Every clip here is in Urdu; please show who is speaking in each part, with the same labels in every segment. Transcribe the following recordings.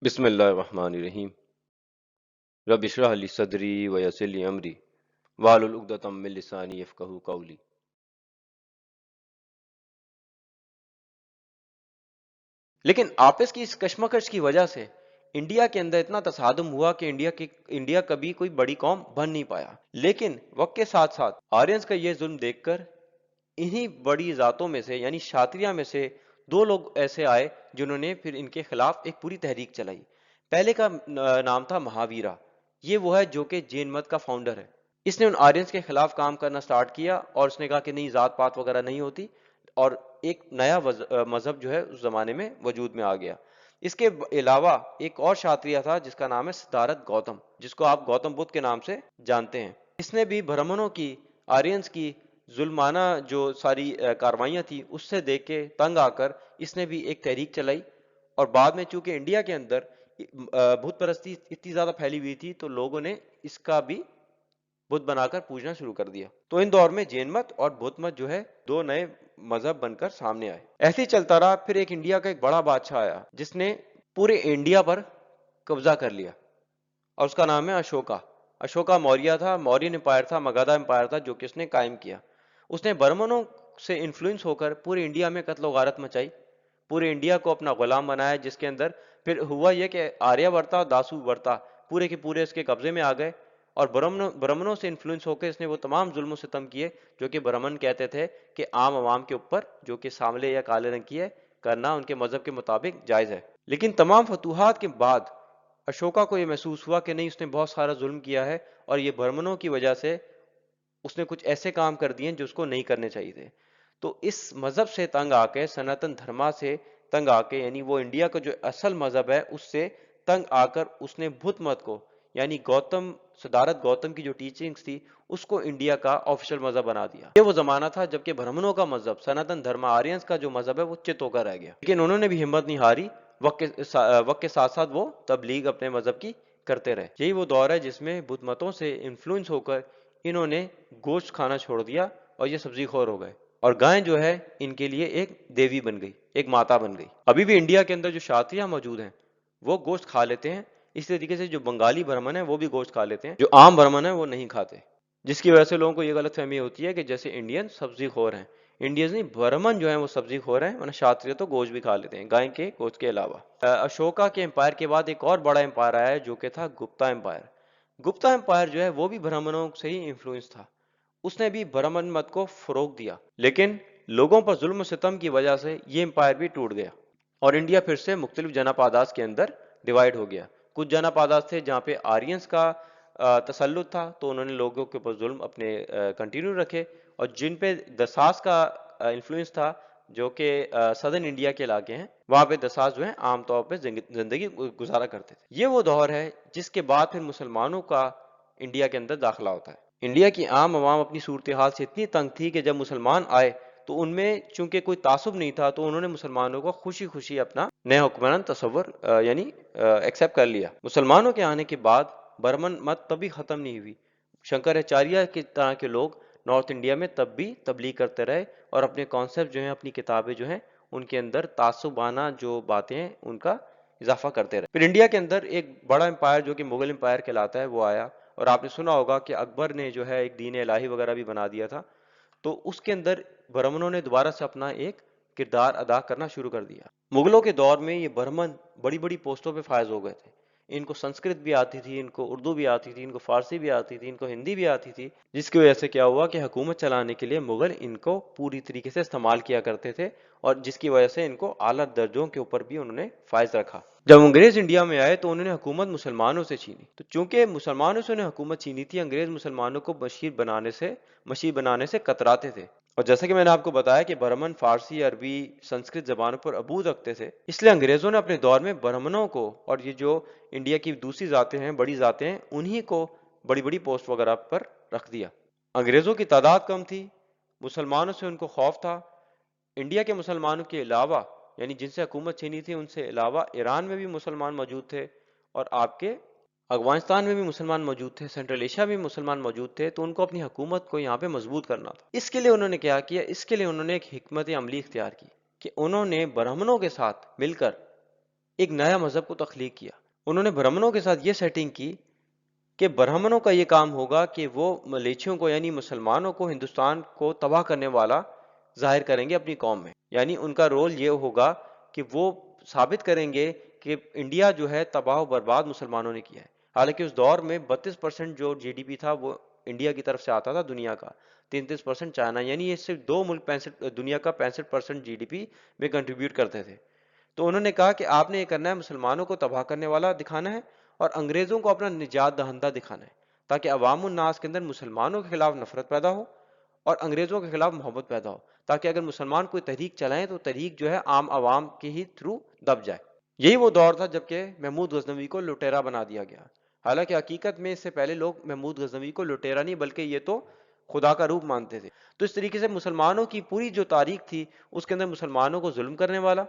Speaker 1: بسم اللہ الرحمن الرحیم۔ رب اشرح لی صدری ویسر لی امری واحلل عقدۃ من لسانی یفقہوا قولی۔ لیکن آپس کی اس کشمکش کی وجہ سے انڈیا کے اندر اتنا تصادم ہوا کہ انڈیا کبھی کوئی بڑی قوم بن نہیں پایا۔ لیکن وقت کے ساتھ ساتھ آرینز کا یہ ظلم دیکھ کر انہی بڑی ذاتوں میں سے یعنی شاتریہ میں سے دو لوگ ایسے آئے جنہوں نے پھر ان کے خلاف ایک پوری تحریک چلائی۔ پہلے کا نام تھا مہاویرا۔ یہ وہ ہے جو کہ جین مت کا فاؤنڈر ہے۔ اس نے ان آرینز کے خلاف کام کرنا سٹارٹ کیا اور اس نے کہا کہ نہیں، ذات پات وغیرہ نہیں ہوتی، اور ایک نیا مذہب جو ہے اس زمانے میں وجود میں آ گیا۔ اس کے علاوہ ایک اور شاتریہ تھا جس کا نام ہے سدھارتھ گوتم، جس کو آپ گوتم بدھ کے نام سے جانتے ہیں۔ اس نے بھی برہمنوں کی، آرینز کی ظلمانہ جو ساری کاروائیاں تھیں اس سے دیکھ کے تنگ آ کر اس نے بھی ایک تحریک چلائی، اور بعد میں چونکہ انڈیا کے اندر بت پرستی اتنی زیادہ پھیلی ہوئی تھی تو لوگوں نے اس کا بھی بت بنا کر پوجنا شروع کر دیا۔ تو ان دور میں جین مت اور بدھ مت جو ہے دو نئے مذہب بن کر سامنے آئے۔ ایسے ہی چلتا رہا، پھر ایک انڈیا کا ایک بڑا بادشاہ آیا جس نے پورے انڈیا پر قبضہ کر لیا، اور اس کا نام ہے اشوکا۔ اشوکا موریہ تھا، مورین امپائر تھا، مگدھا امپائر تھا جو کہ اس نے قائم کیا۔ اس نے برہمنوں سے انفلوئنس ہو کر پورے انڈیا میں قتل و غارت مچائی، پورے انڈیا کو اپنا غلام بنایا، جس کے اندر پھر ہوا یہ کہ آریہ ورتا اور داسو ورتا پورے کے پورے اس کے قبضے میں آ گئے، اور برہمنوں سے انفلوئنس ہو کے اس نے وہ تمام ظلم و ستم کیے جو کہ برہمن کہتے تھے کہ عام عوام کے اوپر جو کہ سانولے یا کالے رنگ کی ہے کرنا ان کے مذہب کے مطابق جائز ہے۔ لیکن تمام فتوحات کے بعد اشوکا کو یہ محسوس ہوا کہ نہیں، اس نے بہت سارا ظلم کیا ہے، اور یہ برہمنوں کی وجہ سے اس نے کچھ ایسے کام کر دیے جو اس کو نہیں کرنے چاہیے تھے۔ تو اس مذہب سے تنگ آ کے، سناتن دھرما سے تنگ آ کے، یعنی وہ انڈیا کا جو اصل مذہب ہے اس سے تنگ آ کر اس نے بدھ مت کو، یعنی سدھارتھ گوتم کی جو ٹیچنگز تھی اس کو انڈیا کا آفیشل مذہب بنا دیا۔ یہ وہ زمانہ تھا جبکہ برہمنوں کا مذہب، سناتن دھرما، آرینز کا جو مذہب ہے وہ چت ہو کر رہ گیا، لیکن انہوں نے بھی ہمت نہیں ہاری۔ وقت کے ساتھ ساتھ وہ تبلیغ اپنے مذہب کی کرتے رہے۔ یہی وہ دور ہے جس میں بدھ متوں سے انفلوئنس ہو کر انہوں نے گوشت کھانا چھوڑ دیا اور یہ سبزی خور ہو گئے، اور گائیں جو ہے ان کے لیے ایک دیوی بن گئی، ایک ماتا بن گئی۔ ابھی بھی انڈیا کے اندر جو شاتریہ موجود ہیں وہ گوشت کھا لیتے ہیں، اس طریقے سے جو بنگالی برہمن ہیں وہ بھی گوشت کھا لیتے ہیں، جو عام برہمن ہیں وہ نہیں کھاتے، جس کی وجہ سے لوگوں کو یہ غلط فہمی ہوتی ہے کہ جیسے انڈین سبزی خور ہیں۔ انڈینز نہیں، برہمن جو ہیں وہ سبزی خور ہیں، ورنہ شاتریہ تو گوشت بھی کھا لیتے ہیں گائے کے گوشت کے علاوہ۔ اشوکا کے امپائر کے بعد ایک اور بڑا امپائر آیا ہے جو کہ تھا گپتا امپائر۔ گپتا امپائر جو ہے وہ بھی برہمنوں سے ہی انفلوئنس تھا، اس نے بھی برہمن مت کو فروغ دیا، لیکن لوگوں پر ظلم و ستم کی وجہ سے یہ امپائر بھی ٹوٹ گیا، اور انڈیا پھر سے مختلف جنا پاداس کے اندر ڈیوائیڈ ہو گیا۔ کچھ جنا پاداس تھے جہاں پہ آرینز کا تسلط تھا تو انہوں نے لوگوں کے اوپر ظلم اپنے کنٹینیو رکھے، اور جن پہ دساس کا انفلوئنس تھا جو کہ سدرن انڈیا کے علاقے ہیں، وہاں پہ دساس جو ہیں عام طور پہ زندگی گزارا کرتے تھے۔ یہ وہ دور ہے جس کے بعد پھر مسلمانوں کا انڈیا کے اندر داخلہ ہوتا ہے۔ انڈیا کی عام عوام اپنی صورتحال سے اتنی تنگ تھی کہ جب مسلمان آئے تو ان میں چونکہ کوئی تعصب نہیں تھا تو انہوں نے مسلمانوں کو خوشی خوشی اپنا نئے حکمران تصور یعنی ایکسیپٹ کر لیا۔ مسلمانوں کے آنے کے بعد برہمن مت تب بھی ختم نہیں ہوئی، شنکراچاریہ کی طرح کے لوگ نارتھ انڈیا میں تب بھی تبلیغ کرتے رہے، اور اپنے کانسیپٹ جو ہیں، اپنی کتابیں جو ہیں، ان کے اندر تعصبانہ جو باتیں ہیں ان کا اضافہ کرتے رہے۔ پھر انڈیا کے اندر ایک بڑا امپائر جو کہ مغل امپائر کہلاتا ہے وہ آیا، اور آپ نے سنا ہوگا کہ اکبر نے جو ہے ایک دین الہی وغیرہ بھی بنا دیا تھا، تو اس کے اندر برہمنوں نے دوبارہ سے اپنا ایک کردار ادا کرنا شروع کر دیا۔ مغلوں کے دور میں یہ برہمن بڑی بڑی پوسٹوں پہ فائز ہو گئے تھے، ان کو سنسکرت بھی آتی تھی، ان کو اردو بھی آتی تھی، ان کو فارسی بھی آتی تھی، ان کو ہندی بھی آتی تھی، جس کی وجہ سے کیا ہوا کہ حکومت چلانے کے لیے مغل ان کو پوری طریقے سے استعمال کیا کرتے تھے، اور جس کی وجہ سے ان کو اعلیٰ درجوں کے اوپر بھی انہوں نے فائز رکھا۔ جب انگریز انڈیا میں آئے تو انہوں نے حکومت مسلمانوں سے چھینی، تو چونکہ مسلمانوں سے انہیں حکومت چھینی تھی، انگریز مسلمانوں کو مشیر بنانے سے کتراتے تھے، اور جیسا کہ میں نے آپ کو بتایا کہ برہمن فارسی، عربی، سنسکرت زبانوں پر عبور رکھتے تھے، اس لیے انگریزوں نے اپنے دور میں برہمنوں کو اور یہ جو انڈیا کی دوسری ذاتیں ہیں، بڑی ذاتیں ہیں، انہی کو بڑی بڑی پوسٹ وغیرہ پر رکھ دیا۔ انگریزوں کی تعداد کم تھی، مسلمانوں سے ان کو خوف تھا۔ انڈیا کے مسلمانوں کے علاوہ، یعنی جن سے حکومت چھینی تھی ان سے علاوہ، ایران میں بھی مسلمان موجود تھے، اور آپ کے افغانستان میں بھی مسلمان موجود تھے، سینٹرل ایشیا میں بھی مسلمان موجود تھے، تو ان کو اپنی حکومت کو یہاں پہ مضبوط کرنا تھا۔ اس کے لیے انہوں نے کیا کیا؟ اس کے لیے انہوں نے ایک حکمت عملی اختیار کی کہ انہوں نے برہمنوں کے ساتھ مل کر ایک نیا مذہب کو تخلیق کیا. انہوں نے برہمنوں کے ساتھ یہ سیٹنگ کی کہ برہمنوں کا یہ کام ہوگا کہ وہ ملیچھیوں کو یعنی مسلمانوں کو ہندوستان کو تباہ کرنے والا ظاہر کریں گے اپنی قوم میں. یعنی ان کا رول یہ ہوگا کہ وہ ثابت کریں گے کہ انڈیا جو ہے تباہ و برباد مسلمانوں نے کیا ہے. حالانکہ اس دور میں 32% جو جی ڈی پی تھا وہ انڈیا کی طرف سے آتا تھا دنیا کا، 33% چائنا، یعنی یہ صرف دو ملک دنیا کا 65% جی ڈی پی میں کنٹریبیوٹ کرتے تھے. تو انہوں نے کہا کہ آپ نے یہ کرنا ہے، مسلمانوں کو تباہ کرنے والا دکھانا ہے اور انگریزوں کو اپنا نجات دہندہ دکھانا ہے، تاکہ عوام الناس کے اندر مسلمانوں کے خلاف نفرت پیدا ہو اور انگریزوں کے خلاف محبت پیدا ہو، تاکہ اگر مسلمان کوئی تحریک چلائیں تو تحریک جو ہے عام عوام کے ہی تھرو دب جائے. یہی وہ دور تھا جب کہ محمود غزنوی کو لٹیرا بنا دیا گیا. حالانکہ حقیقت میں اس سے پہلے لوگ محمود غزنوی کو لٹیرا نہیں بلکہ یہ تو خدا کا روپ مانتے تھے. تو اس طریقے سے مسلمانوں کی پوری جو تاریخ تھی اس کے اندر مسلمانوں کو ظلم کرنے والا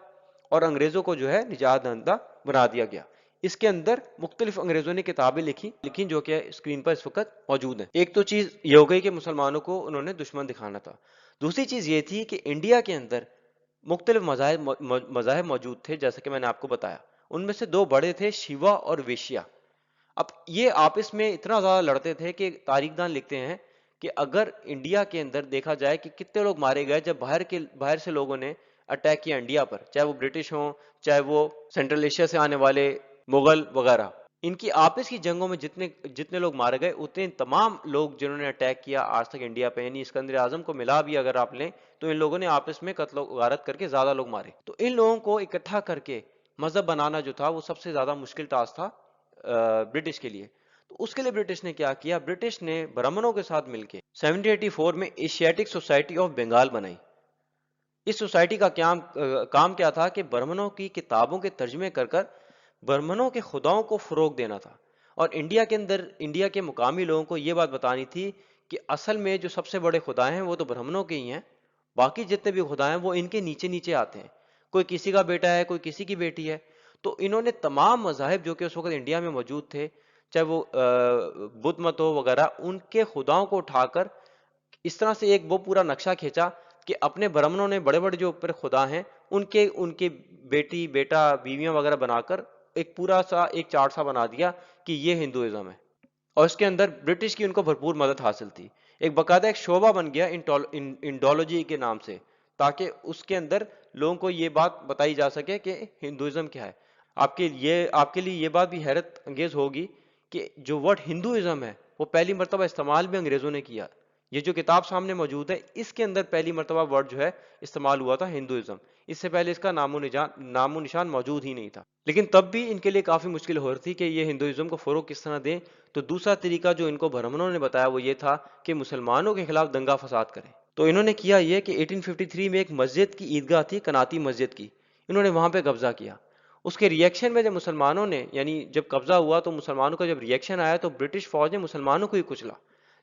Speaker 1: اور انگریزوں کو جو ہے نجات دہندہ بنا دیا گیا. اس کے اندر مختلف انگریزوں نے کتابیں لکھی جو کہ اسکرین پر اس وقت موجود ہیں. ایک تو چیز یہ ہو گئی کہ مسلمانوں کو انہوں نے دشمن دکھانا تھا. دوسری چیز یہ تھی کہ انڈیا کے اندر مختلف مذاہب موجود تھے، جیسا کہ میں نے آپ کو بتایا. ان میں سے دو بڑے تھے، شیوا اور ویشیا. اب یہ آپس میں اتنا زیادہ لڑتے تھے کہ تاریخ دان لکھتے ہیں کہ اگر انڈیا کے اندر دیکھا جائے کہ کتنے لوگ مارے گئے جب باہر سے لوگوں نے اٹیک کیا انڈیا پر، چاہے وہ برٹش ہوں، چاہے وہ سینٹرل ایشیا سے آنے والے مغل وغیرہ. ان کی آپس کی جنگوں میں جتنے لوگ مارے گئے اتنے تمام لوگ جنہوں نے اٹیک کیا آج تک انڈیا پہ، یعنی اسکندر اعظم کو ملا بھی اگر آپ لیں تو ان لوگوں نے آپس میں قتل و غارت کر کے زیادہ لوگ مارے. تو ان لوگوں کو اکٹھا کر کے مذہب بنانا جو تھا وہ سب سے زیادہ مشکل ٹاسک تھا برٹش کے لیے. تو اس کے لیے برٹش نے کیا کیا، برٹش نے برہمنوں کے ساتھ مل کے 1784 میں ایشیاٹک سوسائٹی آف بنگال بنائی. اس سوسائٹی کا کام کیا تھا کہ برہمنوں کی کتابوں کے ترجمے کر برہمنوں کے خداؤں کو فروغ دینا تھا، اور انڈیا کے مقامی لوگوں کو یہ بات بتانی تھی کہ اصل میں جو سب سے بڑے خدا ہیں وہ تو برہمنوں کے ہی ہیں، باقی جتنے بھی خدا ہیں وہ ان کے نیچے نیچے آتے ہیں، کوئی کسی کا بیٹا ہے، کوئی کسی کی بیٹی ہے. تو انہوں نے تمام مذاہب جو کہ اس وقت انڈیا میں موجود تھے، چاہے وہ بدھ مت ہو وغیرہ، ان کے خداؤں کو اٹھا کر اس طرح سے ایک وہ پورا نقشہ کھینچا کہ اپنے برہمنوں نے بڑے بڑے جو اوپر خدا ہیں ان کے بیٹی بیٹا بیویاں وغیرہ بنا کر ایک پورا سا ایک چارٹ سا بنا دیا کہ یہ ہندوازم ہے. اور اس کے اندر برٹش کی ان کو بھرپور مدد حاصل تھی. ایک باقاعدہ ایک شعبہ بن گیا انڈولوجی کے نام سے، تاکہ اس کے اندر لوگوں کو یہ بات بتائی جا سکے کہ ہندوازم کیا ہے. آپ کے لیے یہ بات بھی حیرت انگیز ہوگی کہ جو ورڈ ہندوازم ہے وہ پہلی مرتبہ استعمال بھی انگریزوں نے کیا. یہ جو کتاب سامنے موجود ہے اس کے اندر پہلی مرتبہ ورڈ جو ہے استعمال ہوا تھا ہندوازم. اس سے پہلے اس کا نام و نشان موجود ہی نہیں تھا. لیکن تب بھی ان کے لیے کافی مشکل ہو رہی تھی کہ یہ ہندوازم کو فروغ کس طرح دیں. تو دوسرا طریقہ جو ان کو برہمنوں نے بتایا وہ یہ تھا کہ مسلمانوں کے خلاف دنگا فساد کریں. تو انہوں نے کیا یہ کہ 1853 میں ایک مسجد کی عیدگاہ تھی، کناتی مسجد کی، انہوں نے وہاں پہ قبضہ کیا. اس کے ریئیکشن میں جب مسلمانوں نے یعنی جب قبضہ ہوا تو مسلمانوں کا جب ریئیکشن آیا تو برٹش فوج نے مسلمانوں کو ہی کچلا،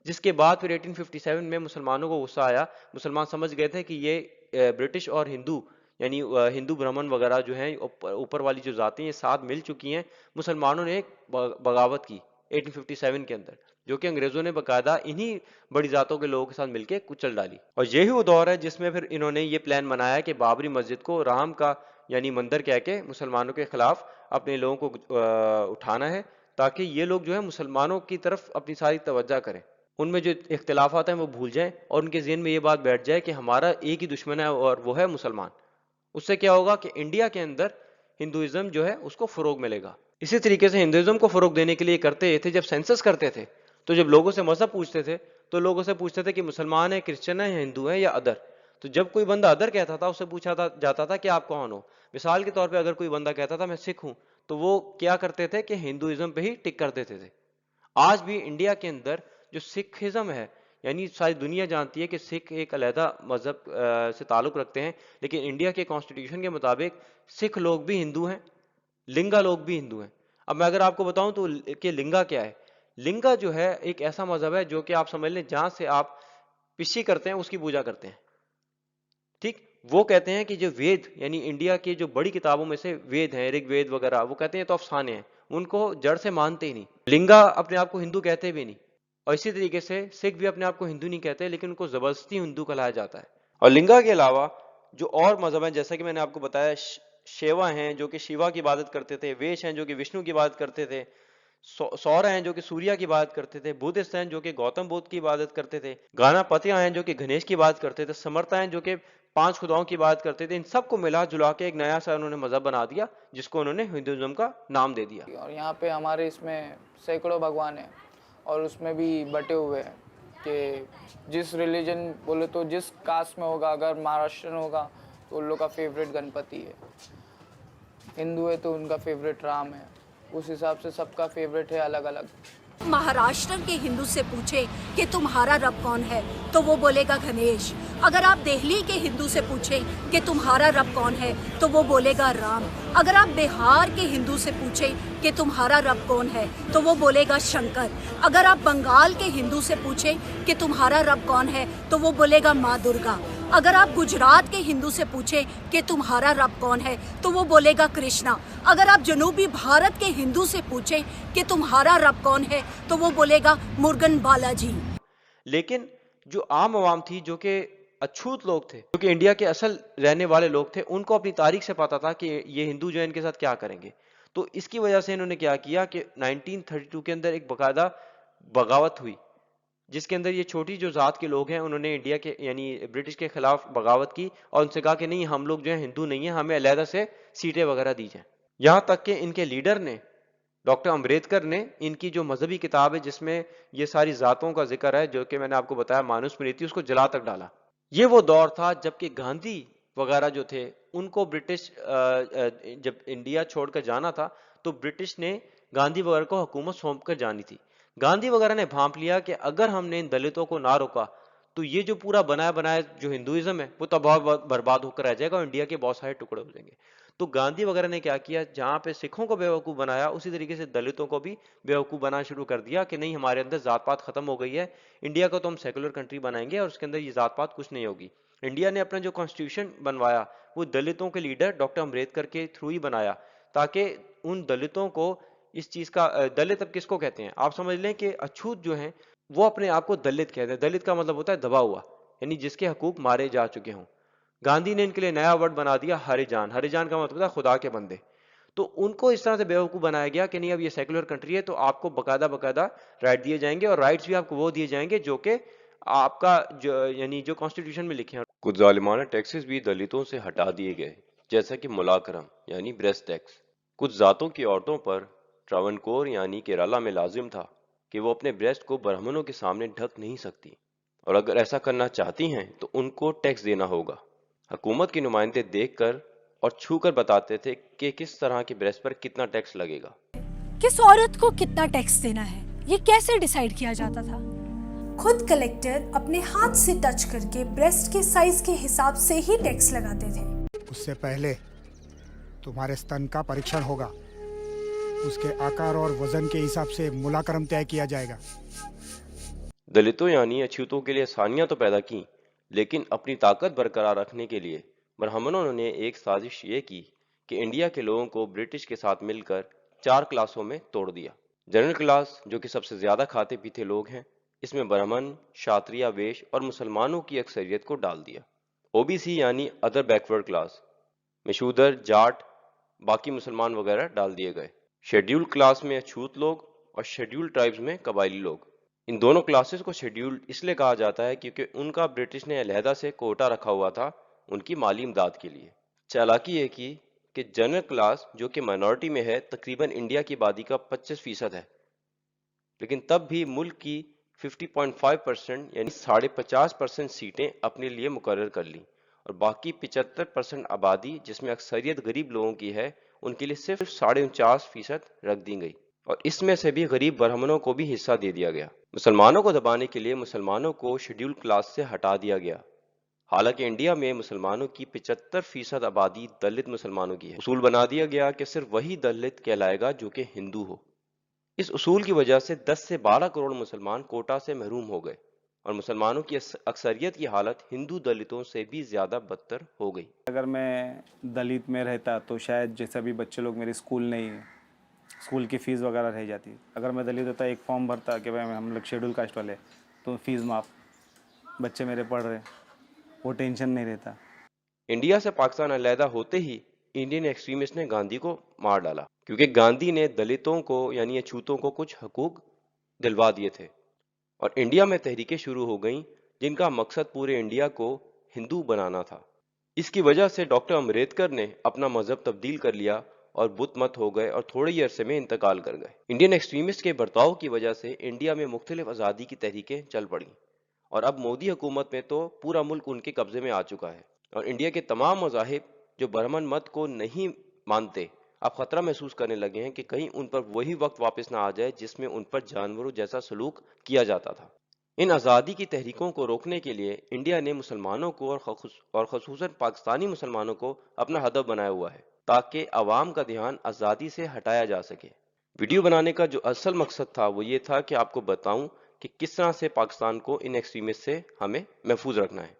Speaker 1: جس کے بعد پھر 1857 میں مسلمانوں کو غصہ آیا. مسلمان سمجھ گئے تھے کہ یہ برٹش اور ہندو یعنی ہندو برہمن وغیرہ جو ہیں اوپر والی جو ذاتیں یہ ساتھ مل چکی ہیں. مسلمانوں نے ایک بغاوت کی 1857 کے اندر، جو کہ انگریزوں نے باقاعدہ انہی بڑی ذاتوں کے لوگوں کے ساتھ مل کے کچل ڈالی. اور یہی وہ دور ہے جس میں پھر انہوں نے یہ پلان بنایا کہ بابری مسجد کو رام کا یعنی مندر کہہ کے مسلمانوں کے خلاف اپنے لوگوں کو اٹھانا ہے، تاکہ یہ لوگ جو ہے مسلمانوں کی طرف اپنی ساری توجہ کریں، ان میں جو اختلافات ہیں وہ بھول جائیں اور ان کے ذہن میں یہ بات بیٹھ جائے کہ ہمارا ایک ہی دشمن ہے اور وہ ہے مسلمان. اس سے کیا ہوگا کہ انڈیا کے اندر ہندوازم جو ہے اس کو فروغ ملے گا. اسی طریقے سے ہندوازم کو فروغ دینے کے لیے کرتے یہ تھے، جب سینسس کرتے تھے تو جب لوگوں سے مذہب پوچھتے تھے تو لوگوں سے پوچھتے تھے کہ مسلمان ہیں، کرسچن ہیں، ہندو ہیں یا ادر. تو جب کوئی بندہ ادر کہتا تھا اس سے پوچھا جاتا تھا کہ آپ کون ہو. مثال کے طور پہ اگر کوئی بندہ کہتا تھا میں سکھ ہوں تو وہ کیا کرتے تھے کہ ہندوازم پہ ہی ٹک کر دیتے تھے. آج بھی انڈیا کے اندر جو سکھزم ہے، یعنی ساری دنیا جانتی ہے کہ سکھ ایک علیحدہ مذہب سے تعلق رکھتے ہیں، لیکن انڈیا کے کانسٹیٹیوشن کے مطابق سکھ لوگ بھی ہندو ہیں، لنگا لوگ بھی ہندو ہیں. اب میں اگر آپ کو بتاؤں تو کہ لنگا کیا ہے، لنگا جو ہے ایک ایسا مذہب ہے جو کہ آپ سمجھ لیں جہاں سے آپ پشی کرتے ہیں اس کی پوجا کرتے ہیں. ٹھیک، وہ کہتے ہیں کہ جو وید یعنی انڈیا کے جو بڑی کتابوں میں سے وید ہیں، رگ وید وغیرہ، وہ کہتے ہیں تو افسانے ہیں، ان کو جڑ سے مانتے ہی نہیں. لنگا اپنے آپ کو ہندو کہتے بھی نہیں. اور اسی طریقے سے سکھ بھی اپنے آپ کو ہندو نہیں کہتے، لیکن ان کو زبردستی ہندو کہلایا جاتا ہے. اور لنگا کے علاوہ جو اور مذہب ہیں جیسا کہ میں نے آپ کو بتایا شیوا ہیں جو کہ شیوا کی عبادت کرتے تھے، ویش ہیں جو کہ وشنو کی عبادت کرتے تھے، سورا ہیں جو کہ سوریا کی عبادت کرتے تھے، بدھسٹ ہیں جو کہ گوتم بدھ کی عبادت کرتے تھے، گانا پتیا ہیں جو کہ گنیش کی عبادت کرتے تھے، سمرتا ہیں جو کہ 5 خداؤں کی عبادت کرتے تھے. ان سب کو ملا جلا کے ایک نیا سا انہوں نے مذہب بنا دیا جس کو انہوں نے ہندوازم کا نام دے دیا.
Speaker 2: اور یہاں پہ ہمارے اس میں سینکڑوں بھگوان ہیں اور اس میں بھی بٹے ہوئے ہیں کہ جس ریلیجن بولے تو جس کاسٹ میں ہوگا، اگر مہاراشٹرن ہوگا تو ان لوگ کا فیوریٹ گنپتی ہے، ہندو ہے تو ان کا فیوریٹ رام ہے، اس حساب سے سب کا فیوریٹ ہے الگ الگ.
Speaker 3: مہاراشٹر کے ہندو سے پوچھے کہ تمہارا رب کون ہے تو وہ بولے گا گنیش. اگر آپ دہلی کے ہندو سے پوچھیں کہ تمہارا رب کون ہے تو وہ بولے گا رام. اگر آپ بہار کے ہندو سے پوچھیں کہ تمہارا رب کون ہے تو وہ بولے گا شنکر. اگر آپ بنگال کے ہندو سے پوچھیں کہ تمہارا رب کون ہے تو وہ بولے گا ماں درگا. اگر آپ گجرات کے ہندو سے پوچھیں کہ تمہارا رب کون ہے تو وہ بولے گا کرشنا. اگر آپ جنوبی بھارت کے ہندو سے پوچھیں کہ تمہارا رب کون ہے تو وہ بولے گا مرگن بالاجی.
Speaker 1: لیکن جو عام عوام تھی، جو کہ اچھوت لوگ تھے، جو کہ انڈیا کے اصل رہنے والے لوگ تھے، ان کو اپنی تاریخ سے پتا تھا کہ یہ ہندو جو ہے ان کے ساتھ کیا کریں گے. تو اس کی وجہ سے انہوں نے کیا کیا کہ 1932 کے اندر ایک باقاعدہ بغاوت ہوئی جس کے اندر یہ چھوٹی جو ذات کے لوگ ہیں انہوں نے انڈیا کے یعنی برٹش کے خلاف بغاوت کی اور ان سے کہا کہ نہیں، ہم لوگ جو ہیں ہندو نہیں ہیں، ہمیں علیحدہ سے سیٹیں وغیرہ دی جائیں. یہاں تک کہ ان کے لیڈر نے، ڈاکٹر امبیڈکر نے، ان کی جو مذہبی کتاب ہے جس میں یہ ساری ذاتوں کا ذکر ہے جو کہ میں نے آپ کو بتایا مانوسمرتی، اس کو جلا تک ڈالا. یہ وہ دور تھا جب کہ گاندھی وغیرہ جو تھے ان کو برٹش جب انڈیا چھوڑ کر جانا تھا تو برٹش نے گاندھی وغیرہ کو حکومت سونپ کر جانی تھی. گاندھی وغیرہ نے بھانپ لیا کہ اگر ہم نے ان دلتوں کو نہ روکا تو یہ جو پورا بنایا بنایا جو ہندوازم ہے وہ تباہ برباد ہو کر رہ جائے گا اور انڈیا کے بہت سارے ٹکڑے ہو جائیں گے. تو گاندھی وغیرہ نے کیا کیا، جہاں پہ سکھوں کو بیوقوف بنایا اسی طریقے سے دلتوں کو بھی بیوقوف بنانا شروع کر دیا کہ نہیں، ہمارے اندر ذات پات ختم ہو گئی ہے، انڈیا کو تو ہم سیکولر کنٹری بنائیں گے اور اس کے اندر یہ ذات پات کچھ نہیں ہوگی. انڈیا نے اپنا جو کانسٹیٹیوشن بنوایا وہ دلتوں کے لیڈر ڈاکٹر امبیڈکر کے تھرو ہی بنایا تاکہ ان دلتوں کو اس چیز کا، دلت اب کس کو کہتے ہیں آپ سمجھ لیں کہ اچھوت جو ہیں وہ اپنے آپ کو دلت کہتے ہیں. دلت کا مطلب ہوتا ہے دبا ہوا، یعنی جس کے حقوق مارے جا چکے ہوں. گاندھی نے ان کے لیے نیا ورڈ بنا دیا ہریجان. ہریجان کا مطلب ہے خدا کے بندے. تو ان کو اس طرح سے بیوقوف بنایا گیا کہ نہیں، اب یہ سیکولر کنٹری ہے تو آپ کو باقاعدہ رائٹ دیے جائیں گے اور رائٹس بھی آپ کو وہ دیے جائیں گے جو کہ آپ کا یعنی جو کانسٹیٹیوشن میں لکھے ہیں. کچھ ظالمانہ ٹیکسز بھی دلتوں سے ہٹا دیے گئے جیسا کہ ملاکرم یعنی بریسٹ ٹیکس. کچھ ذاتوں کی عورتوں پر ٹراونکور یعنی کیرالہ میں لازم تھا کہ وہ اپنے بریسٹ کو برہمنوں کے سامنے ڈھک نہیں سکتی اور اگر ایسا کرنا چاہتی ہیں تو ان کو ٹیکس دینا ہوگا. حکومت کے نمائندے دیکھ کر اور چھو کر بتاتے تھے کہ کس طرح کے بریسٹ پر کتنا ٹیکس لگے گا.
Speaker 4: کس عورت کو کتنا ٹیکس دینا ہے یہ کیسے ڈیسائیڈ کیا جاتا تھا؟ خود کلیکٹر اپنے ہاتھ سے ٹچ کر کے بریسٹ کے سائز کے حساب سے ہی ٹیکس لگاتے تھے.
Speaker 5: اس سے پہلے تمہارے استن کا پریکشن ہوگا، اس کے آکار اور وزن کے حساب سے ملاکرم طے کیا جائے گا.
Speaker 1: دلتوں یعنی اچھوتوں کے لیے آسانیاں تو پیدا کی، لیکن اپنی طاقت برقرار رکھنے کے لیے برہمنوں نے ایک سازش یہ کی کہ انڈیا کے لوگوں کو برٹش کے ساتھ مل کر 4 کلاسوں میں توڑ دیا. جنرل کلاس جو کہ سب سے زیادہ کھاتے پیتے لوگ ہیں، اس میں برہمن، شاتریہ، ویش اور مسلمانوں کی اکثریت کو ڈال دیا. او بی سی یعنی ادر بیکورڈ کلاس میں شودر، جاٹ، باقی مسلمان وغیرہ ڈال دیے گئے. شیڈیول کلاس میں اچھوت لوگ اور شیڈیول ٹرائبز میں قبائلی لوگ. ان دونوں کلاسز کو شیڈیول اس لیے کہا جاتا ہے کیونکہ ان کا برٹش نے علیحدہ سے کوٹا رکھا ہوا تھا ان کی مالی امداد کے لیے. چالاکی یہ کی کہ جنرل کلاس جو کہ مائنورٹی میں ہے، تقریباً انڈیا کی آبادی کا 25% ہے، لیکن تب بھی ملک کی 50.5% یعنی 50.5% سیٹیں اپنے لیے مقرر کر لیں اور باقی 75% آبادی جس میں اکثریت غریب لوگوں کی ہے ان کے لیے صرف 49.5% رکھ دی گئی اور اس میں سے بھی غریب برہمنوں کو بھی حصہ دے دیا گیا. مسلمانوں کو دبانے کے لیے مسلمانوں کو شیڈیول کلاس سے ہٹا دیا گیا. حالانکہ انڈیا میں مسلمانوں کی 75% آبادی دلت مسلمانوں کی ہے. اصول بنا دیا گیا کہ صرف وہی دلت کہلائے گا جو کہ ہندو ہو. اس اصول کی وجہ سے 10 سے 12 کروڑ مسلمان کوٹا سے محروم ہو گئے اور مسلمانوں کی اکثریت کی حالت ہندو دلتوں سے بھی زیادہ بدتر ہو گئی.
Speaker 6: اگر میں دلت میں رہتا تو شاید جیسے ابھی بچے لوگ میرے اسکول نہیں، اسکول کی فیس وغیرہ رہ جاتی. اگر میں دلت ہوتا ایک فارم بھرتا کہ بھائی ہم لوگ شیڈول کاسٹ والے تو فیس معاف، بچے میرے پڑھ رہے، وہ ٹینشن نہیں رہتا.
Speaker 1: انڈیا سے پاکستان علیحدہ ہوتے ہی انڈین ایکسٹریمسٹ نے گاندھی کو مار ڈالا، کیونکہ گاندھی نے دلتوں کو یعنی اچھوتوں کو کچھ حقوق دلوا دیے تھے، اور انڈیا میں تحریکیں شروع ہو گئیں جن کا مقصد پورے انڈیا کو ہندو بنانا تھا۔ اس کی وجہ سے ڈاکٹر امبیڈکر نے اپنا مذہب تبدیل کر لیا اور بدھ مت ہو گئے اور تھوڑے ہی عرصے میں انتقال کر گئے۔ انڈین ایکسٹریمسٹ کے برتاؤ کی وجہ سے انڈیا میں مختلف آزادی کی تحریکیں چل پڑیں، اور اب مودی حکومت میں تو پورا ملک ان کے قبضے میں آ چکا ہے، اور انڈیا کے تمام مذاہب جو برہمن مت کو نہیں مانتے اب خطرہ محسوس کرنے لگے ہیں کہ کہیں ان پر وہی وقت واپس نہ آ جائے جس میں ان پر جانوروں جیسا سلوک کیا جاتا تھا۔ ان آزادی کی تحریکوں کو روکنے کے لیے انڈیا نے مسلمانوں کو اور خصوصاً پاکستانی مسلمانوں کو اپنا ہدف بنایا ہوا ہے تاکہ عوام کا دھیان آزادی سے ہٹایا جا سکے۔ ویڈیو بنانے کا جو اصل مقصد تھا وہ یہ تھا کہ آپ کو بتاؤں کہ کس طرح سے پاکستان کو ان ایکسٹریمسٹ سے ہمیں محفوظ رکھنا ہے۔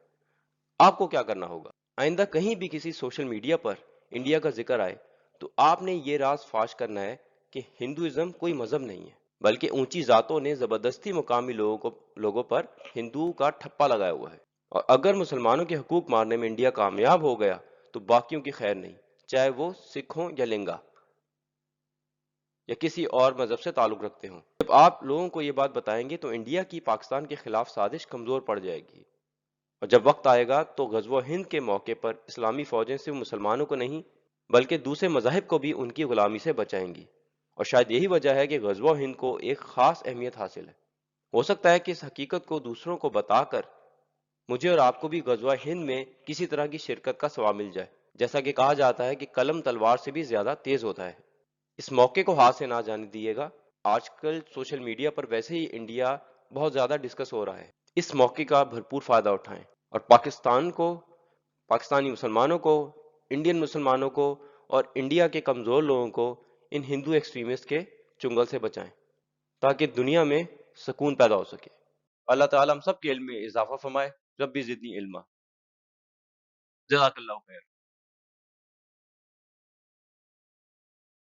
Speaker 1: آپ کو کیا کرنا ہوگا؟ آئندہ کہیں بھی کسی سوشل میڈیا پر انڈیا کا ذکر آئے تو آپ نے یہ راز فاش کرنا ہے کہ ہندوازم کوئی مذہب نہیں ہے، بلکہ اونچی ذاتوں نے زبردستی مقامی لوگوں پر ہندوؤں کا ٹھپا لگایا ہوا ہے، اور اگر مسلمانوں کے حقوق مارنے میں انڈیا کامیاب ہو گیا تو باقیوں کی خیر نہیں، چاہے وہ سکھ ہوں یا لنگا یا کسی اور مذہب سے تعلق رکھتے ہوں۔ جب آپ لوگوں کو یہ بات بتائیں گے تو انڈیا کی پاکستان کے خلاف سازش کمزور پڑ جائے گی، اور جب وقت آئے گا تو غزوہ ہند کے موقع پر اسلامی فوجیں صرف مسلمانوں کو نہیں بلکہ دوسرے مذاہب کو بھی ان کی غلامی سے بچائیں گی، اور شاید یہی وجہ ہے کہ غزوہ ہند کو ایک خاص اہمیت حاصل ہے۔ ہو سکتا ہے کہ اس حقیقت کو دوسروں کو بتا کر مجھے اور آپ کو بھی غزوہ ہند میں کسی طرح کی شرکت کا ثواب مل جائے، جیسا کہ کہا جاتا ہے کہ قلم تلوار سے بھی زیادہ تیز ہوتا ہے۔ اس موقع کو ہاتھ سے نہ جانے دیے گا۔ آج کل سوشل میڈیا پر ویسے ہی انڈیا بہت زیادہ ڈسکس ہو رہا ہے، اس موقع کا بھرپور فائدہ اٹھائیں اور پاکستان کو، پاکستانی مسلمانوں کو، انڈین مسلمانوں کو اور انڈیا کے کمزور لوگوں کو ان ہندو ایکسٹریمسٹ کے چنگل سے بچائیں تاکہ دنیا میں سکون پیدا ہو سکے۔ اللہ تعالیٰ ہم سب کے علم میں اضافہ فرمائے۔ ربی زدنی علما۔ جزاک اللہ خیر۔